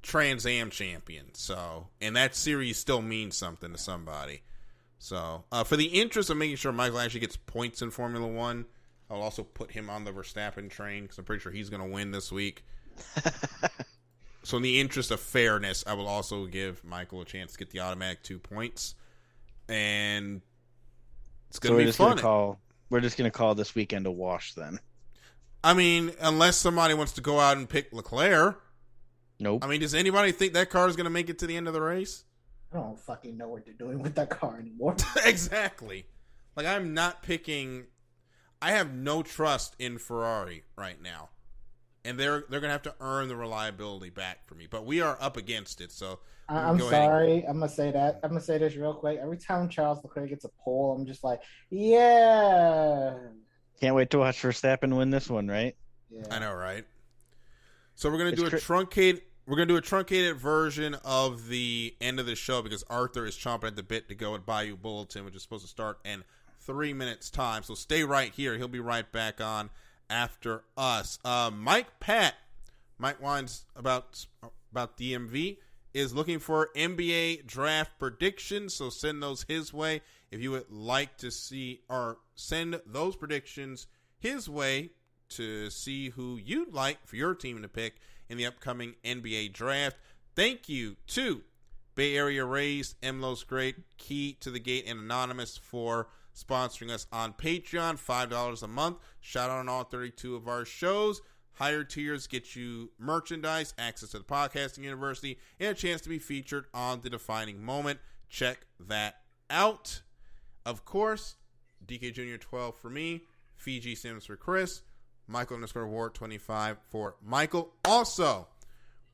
Trans Am champion. So, and that series still means something to somebody. So, for the interest of making sure Michael actually gets points in Formula One, I'll also put him on the Verstappen train because I'm pretty sure he's going to win this week. So, in the interest of fairness, I will also give Michael a chance to get the automatic 2 points. And it's going to be fun. We're just going to call this weekend a wash then. I mean, unless somebody wants to go out and pick Leclerc. Nope. I mean, does anybody think that car is going to make it to the end of the race? I don't fucking know what they're doing with that car anymore. Exactly. Like, I'm not picking. I have no trust in Ferrari right now. And they're going to have to earn the reliability back for me. But we are up against it, so I'm sorry. I'm going to say that. I'm going to say this real quick. Every time Charles Leclerc gets a pole, I'm just like, yeah. Can't wait to watch Verstappen win this one, right? Yeah. I know, right? So we're going to do a truncated. We're going to do a truncated version of the end of the show because Arthur is chomping at the bit to go at Bayou Bulletin, which is supposed to start in 3 minutes' time. So stay right here. He'll be right back on after us. Mike Wines about DMV is looking for NBA draft predictions. So send those his way if you would like to see, or send those predictions his way to see who you'd like for your team to pick in the upcoming NBA draft. Thank you to Bay Area Raised, MLO's Great, Key to the Gate, and Anonymous for sponsoring us on Patreon. $5 a month. Shout out on all 32 of our shows. Higher tiers get you merchandise, access to the Podcasting University, and a chance to be featured on The Defining Moment. Check that out. Of course, DK Jr. 12 for me, Fiji Sims for Chris, Michael_Ward25 for Michael. Also,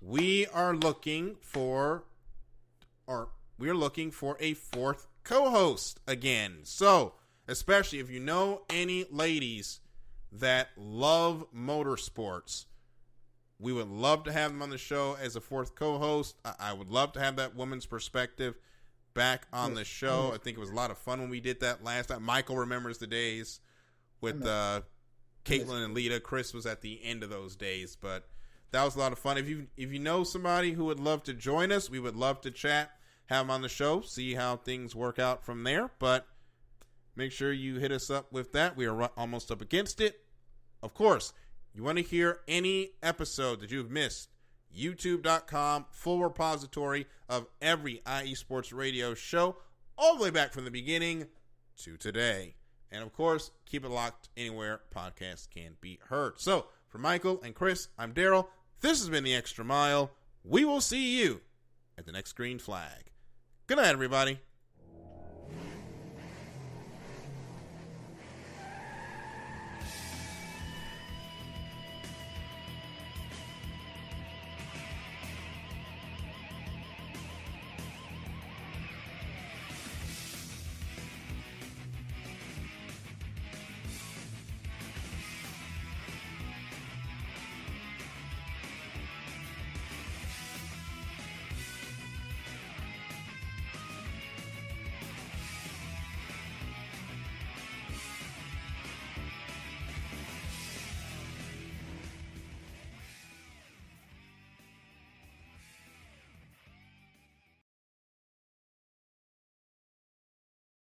we are looking for a fourth co-host again. So, especially if you know any ladies that love motorsports, we would love to have them on the show as a fourth co-host. I would love to have that woman's perspective back on the show. I think it was a lot of fun when we did that last time. Michael remembers the days with Caitlin and Lita. Chris was at the end of those days, but that was a lot of fun. If you know somebody who would love to join us, we would love to chat, have them on the show, see how things work out from there. But make sure you hit us up with that. We are almost up against it. Of course, you want to hear any episode that you've missed, youtube.com, full repository of every IE Sports Radio show, all the way back from the beginning to today. And, of course, keep it locked anywhere podcasts can be heard. So, for Michael and Chris, I'm Daryl. This has been The Extra Mile. We will see you at the next green flag. Good night, everybody.